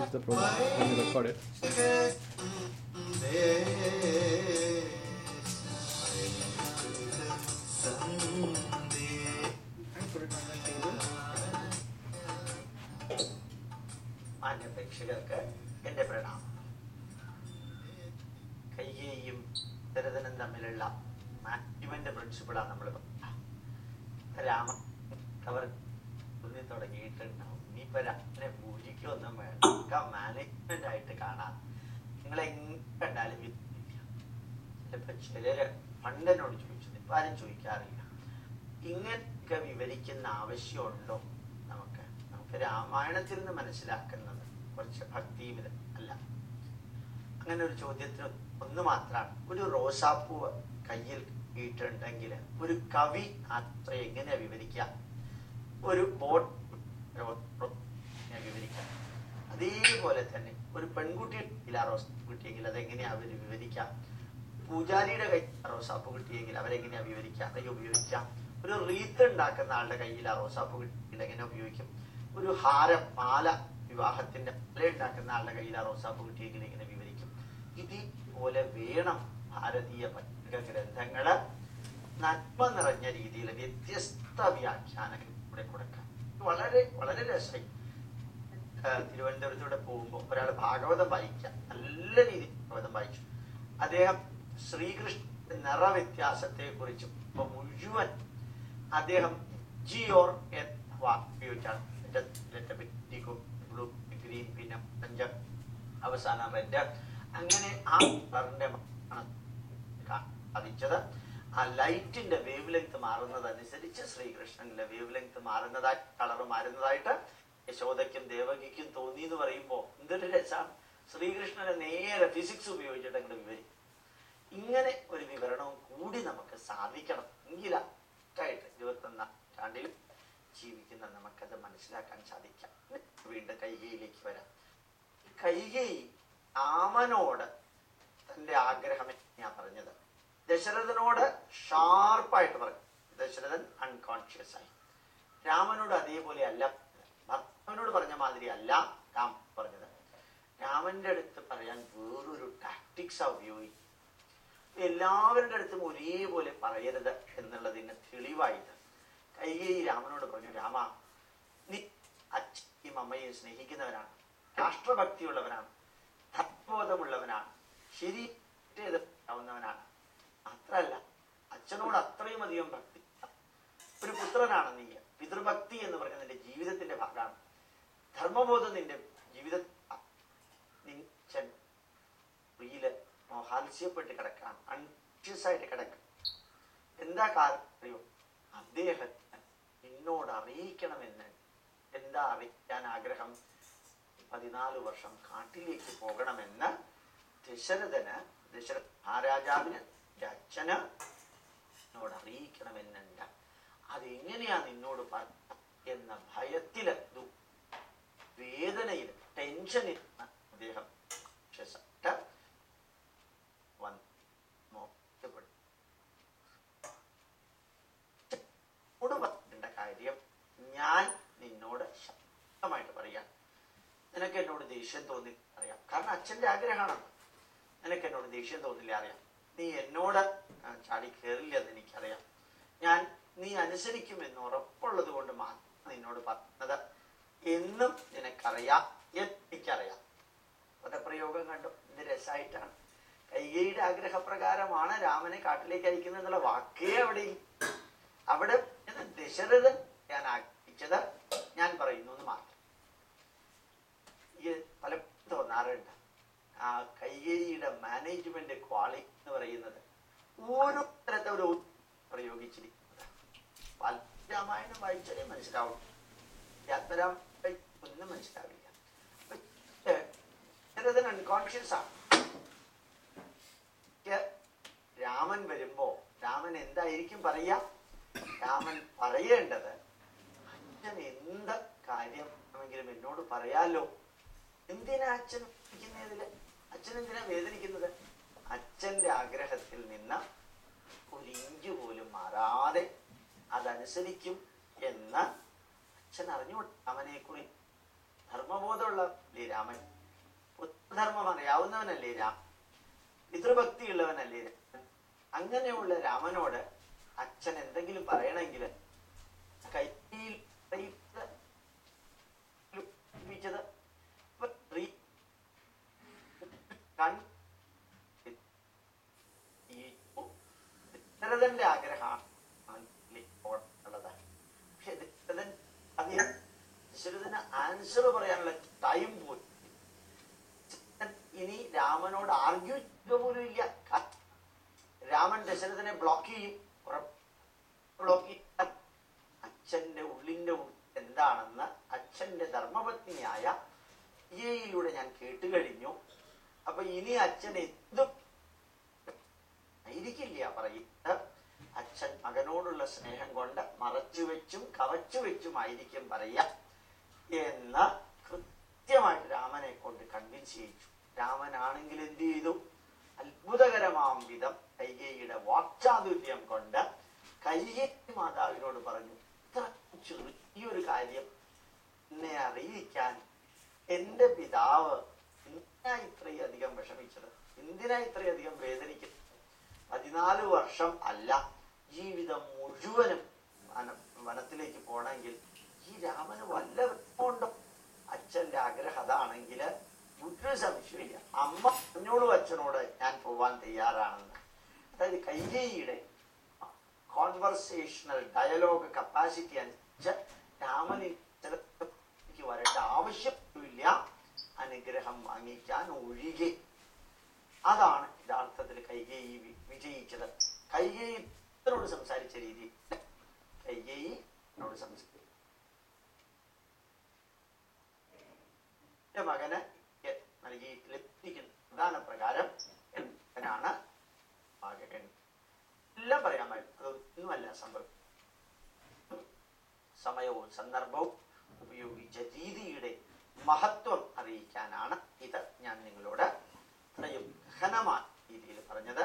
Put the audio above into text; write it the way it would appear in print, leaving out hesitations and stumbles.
is the program when you record it. മാന്യപ്രേക്ഷകർക്ക് എൻ്റെ പ്രണാമം. കൈകേയിയും ദശരഥനും തമ്മിലുള്ള മാനേജ്മെന്റ് പ്രിൻസിപ്പിളാണ് നമ്മൾ രാമ അവർ തുടങ്ങിയിട്ടുണ്ടാവും. ഇനിയിപ്പോ രാമനെ പൂജിക്കൊന്നും വേണ്ട, മാനേജ്മെന്റ് ആയിട്ട് കാണാം. നിങ്ങൾ എങ്ങനെ കണ്ടാലും ചിലപ്പോ ചിലര് പണ്ടനോട് ചോദിച്ചത് ഇപ്പൊ ആരും ചോദിക്കാറില്ല. ഇങ്ങനെയൊക്കെ വിവരിക്കുന്ന ആവശ്യമുണ്ടോ? നമുക്ക് രാമായണത്തിൽ നിന്ന് മനസ്സിലാക്കുന്നത് കുറച്ച് ഭക്തിയും അല്ല. അങ്ങനെ ഒരു ചോദ്യത്തിന് ഒന്ന് മാത്രമാണ്. ഒരു റോസാപ്പൂവ് കയ്യിൽ ഇട്ടുണ്ടെങ്കിൽ ഒരു കവി അത്ര എങ്ങനെയാ വിവരിക്കാം? ഒരു ബോട്ട് വിവരിക്കാം. അതേപോലെ തന്നെ ഒരു പെൺകുട്ടി റോസാപ്പൂ കിട്ടിയെങ്കിൽ അതെങ്ങനെയാ അവര് വിവരിക്കാം? പൂജാരിയുടെ കയ്യിൽ റോസാപ്പൂ കിട്ടിയെങ്കിൽ അവരെങ്ങനെയാ വിവരിക്കാം? അതൊക്കെ ഉപയോഗിക്കാം. ഒരു റീത്ത് ഉണ്ടാക്കുന്ന ആളുടെ കയ്യിൽ ആ റോസാപ്പൂ കിട്ടിയെങ്കിൽ എങ്ങനെ ഉപയോഗിക്കും? ഒരു ഹാരം, മാല, വിവാഹത്തിന്റെ മാല ഉണ്ടാക്കുന്ന ആളുടെ കയ്യിൽ ആ റോസാപ്പൂ കിട്ടിയെങ്കിൽ എങ്ങനെ വിവരിക്കും? ഇതുപോലെ വേണം ഭാരതീയ പത്രിക ഗ്രന്ഥങ്ങള് നന്മ നിറഞ്ഞ രീതിയിൽ വ്യത്യസ്ത വ്യാഖ്യാനങ്ങൾ ഇവിടെ കൊടുക്കാം. വളരെ വളരെ രസമായി. തിരുവനന്തപുരത്തൂടെ പോകുമ്പോൾ ഒരാൾ ഭാഗവതം വായിക്കാം, നല്ല രീതിയിൽ ഭാഗവതം വായിച്ചു. അദ്ദേഹം ശ്രീകൃഷ്ണ നിറവ്യത്യാസത്തെ കുറിച്ച് മുഴുവൻ അദ്ദേഹം ജിയോർ എന്ന വാക്ക് ഉപയോഗിച്ചാണ്. ബ്ലൂ, ഗ്രീൻ, പിന്നെ അവസാനം റെഡ്, അങ്ങനെ ആ കളറിന്റെ സാധിച്ചത്. ആ ലൈറ്റിന്റെ വേവ് ലെങ്ത് മാറുന്നതനുസരിച്ച് ശ്രീകൃഷ്ണന്റെ വേവ് ലെങ്ത് മാറുന്നതായി, കളർ മാറുന്നതായിട്ട് യശോദയ്ക്കും ദേവകിക്കും തോന്നി എന്ന് പറയുമ്പോ എന്തൊരു രസമാണ്. ശ്രീകൃഷ്ണനെ നേരെ ഫിസിക്സ് ഉപയോഗിച്ചിട്ട് അങ്ങോട്ട് വിവരിക്കും. ഇങ്ങനെ ഒരു വിവരണവും കൂടി നമുക്ക് സാധിക്കണം എങ്കിലായിട്ട് 21ാം നൂറ്റാണ്ടിൽ ജീവിക്കുന്ന നമുക്കത് മനസ്സിലാക്കാൻ സാധിക്കാം. വീണ്ടും കൈകേയിലേക്ക് വരാം. കൈകേയി രാമനോട് തന്റെ ആഗ്രഹം ഞാൻ പറഞ്ഞത് ദശരഥനോട് ഷാർപ്പായിട്ട് പറഞ്ഞു. ദശരഥൻ അൺകോൺഷ്യസ് ആയി. രാമനോട് അതേപോലെ അല്ല, ഭർത്താവിനോട് പറഞ്ഞ മാതിരി അല്ല രാം പറഞ്ഞത്. രാമന്റെ അടുത്ത് പറയാൻ വേറൊരു ടാക്ടിക്സാ ഉപയോഗിക്കും. എല്ലാവരുടെ അടുത്തും ഒരേപോലെ പറയരുത് എന്നുള്ളതിന് തെളിവായിട്ട് കൈകേയി രാമനോട് പറഞ്ഞു, രാമ, നീ അച്ഛനെയും അമ്മയെയും സ്നേഹിക്കുന്നവനാണ്, രാഷ്ട്രഭക്തിയുള്ളവനാണ്, ധർമ്മബോധമുള്ളവനാണ്, ശരിയാവുന്നവനാണ്. മാത്രല്ല അച്ഛനോട് അത്രയും അധികം ഭക്തി ഒരു പുത്രനാണ് നീ. പിതൃഭക്തി എന്ന് പറയുന്നത് നിന്റെ ജീവിതത്തിന്റെ ഭാഗമാണ്. ധർമ്മബോധം നിന്റെ ജീവിത നിൻ പ്രിയില് മോഹാത്സ്യപ്പെട്ട് കിടക്കാണ്, അൺഷ്യസ് ആയിട്ട് കിടക്കും. എന്താ കാരണം അറിയോ? അദ്ദേഹത്തിന് നിന്നോട് അറിയിക്കണമെന്ന്. എന്താ അറിയിക്കാൻ ആഗ്രഹം? 14 വർഷം കാട്ടിലേക്ക് പോകണമെന്ന് ദശരഥ മഹാരാജാവിന് അച്ഛന് എന്നോട് അറിയിക്കണമെന്നുണ്ട്. അതെങ്ങനെയാ നിന്നോട് പറഞ്ഞ എന്ന ഭയത്തില്, വേദനയിൽ, ടെൻഷനിൽ അദ്ദേഹം പറയേണ്ട കാര്യം ഞാൻ നിന്നോട് ശക്തമായിട്ട് പറയാം. നിനക്ക് എന്നോട് ദേഷ്യം തോന്നില്ല അറിയാം, കാരണം അച്ഛന്റെ ആഗ്രഹമാണ്. നിനക്ക് എന്നോട് ദേഷ്യം തോന്നില്ല അറിയാം. നീ എന്നോട് ചാടി കയറില്ല എന്ന് എനിക്കറിയാം. നീ അനുസരിക്കുമെന്ന് ഉറപ്പുള്ളത് കൊണ്ട് മാത്രം നിന്നോട് പറഞ്ഞത് എന്നും നിനക്കറിയാം, എനിക്കറിയാം. പദപ്രയോഗം കണ്ടു, എന്ത് രസമായിട്ടാണ്. കൈകേയിയുടെ ആഗ്രഹപ്രകാരമാണ് രാമനെ കാട്ടിലേക്ക് അയക്കുന്നത് എന്നുള്ള വാക്കേ അവിടെ ദശരഥൻ ഞാൻ ആഗ്രഹിച്ചത് ഞാൻ പറയുന്നു എന്ന് മാത്രം. പലപ്പോഴും തോന്നാറുണ്ട് ആ കൈകേയിയുടെ മാനേജ്മെന്റ് ക്വാളിറ്റി എന്ന് പറയുന്നത് ഓരോ തരത്തെ ഒരു പ്രയോഗിച്ചിരിക്കുന്നത്. രാമായണം വായിച്ചാലേ മനസ്സിലാവും, യാത്രാമ ഒന്നും മനസ്സിലാവില്ല. ദശരഥൻ അൺകോൺഷ്യസ് ആണ്. രാമൻ വരുമ്പോ രാമൻ എന്തായിരിക്കും പറയാ? രാമൻ പറയേണ്ടത്, അച്ഛൻ എന്ത് കാര്യം ആണെങ്കിലും എന്നോട് പറയാലോ. എന്തിനാ അച്ഛൻ വേദനിക്കുന്നതില്? അച്ഛൻ എന്തിനാ വേദനിക്കുന്നത്? അച്ഛന്റെ ആഗ്രഹത്തിൽ നിന്ന് ഒരു ഇഞ്ച് പോലും മാറാതെ അതനുസരിക്കും എന്ന് അച്ഛൻ അറിഞ്ഞു. രാമനെ കുറിച്ച് ധർമ്മബോധമുള്ളല്ലേ രാമൻ? പുത്രധർമ്മം അറിയാവുന്നവനല്ലേ രാമൻ? പിതൃഭക്തിയുള്ളവനല്ലേ രാമൻ? അങ്ങനെയുള്ള രാമനോട് അച്ഛൻ എന്തെങ്കിലും പറയണമെങ്കിൽ കയ്യിൽ ദശരഥന്റെ ആഗ്രഹമാണ് ഉള്ളത്. പക്ഷെ ദശരഥന് ആൻസർ പറയാനുള്ള ടൈം പോയി. ഇനി രാമനോട് ആർഗ്യൂ ചെയ്യുക പോലും ഇല്ല. രാമൻ ദശരഥനെ ബ്ലോക്ക് ചെയ്യും. അച്ഛന്റെ ഉള്ളിന്റെ എന്താണെന്ന് അച്ഛന്റെ ധർമ്മപത്നിയായ യിലൂടെ ഞാൻ കേട്ടു കഴിഞ്ഞു. അപ്പൊ ഇനി അച്ഛൻ എന്തും ആയിരിക്കില്ല പറയുന്നത്. അച്ഛൻ മകനോടുള്ള സ്നേഹം കൊണ്ട് മറച്ചുവെച്ചും കവച്ചുവെച്ചും ആയിരിക്കും പറയാ എന്ന് കൃത്യമായിട്ട് രാമനെ കൊണ്ട് കൺവിൻസ് ചെയ്യിച്ചു. രാമനാണെങ്കിൽ എന്ത് ചെയ്തു? അത്ഭുതകരമാം വിധം കൈകേയിയുടെ വാക്ചാതുര്യം കൊണ്ട് കൈകേയി മാതാവിനോട് പറഞ്ഞു, ഇത്ര ചെറിയൊരു കാര്യം എന്നെ അറിയിക്കാൻ എന്റെ പിതാവ് എന്തിനാ ഇത്രയധികം വിഷമിച്ചത്? എന്തിനാ ഇത്രയധികം വേദനിക്കുന്നത്? 14 വർഷം അല്ല, ജീവിതം മുഴുവനും വനത്തിലേക്ക് പോണെങ്കിൽ ഈ രാമന് വല്ല വിഷമമുണ്ടോ? അച്ഛന്റെ ആഗ്രഹം അതാണെങ്കിൽ ഒരു സംശയമില്ല. അമ്മ പറഞ്ഞോളൂ അച്ഛനോട് ഞാൻ പോവാൻ തയ്യാറാണെന്ന്. അതായത് കൈകേയിയുടെ കോൺവെർസേഷണൽ ഡയലോഗ് കപ്പാസിറ്റി അനുസരിച്ച് രാമന് വരേണ്ട ആവശ്യമില്ല, അനുഗ്രഹം വാങ്ങിക്കാൻ ഒഴികെ. അതാണ് യഥാർത്ഥത്തിൽ കൈകേയി വിജയിച്ചത്. കൈകേയി പുത്രനോട് സംസാരിച്ച രീതി കൈകേയി സംസാരിച്ചു. എന്റെ മകന് നൽകി ലഭിക്കുന്ന പ്രധാന പ്രകാരം എന്നാണ് ആഗ്രഹം. എല്ലാം പറയാൻ പറ്റും. അതൊന്നുമല്ല സംഭവം. സമയവും സന്ദർഭവും ഉപയോഗിച്ച രീതിയുടെ മഹത്വം അറിയിക്കാനാണ് ഇത് ഞാൻ നിങ്ങളോട് ഇത്രയും ഗഹനമായ രീതിയിൽ പറഞ്ഞത്.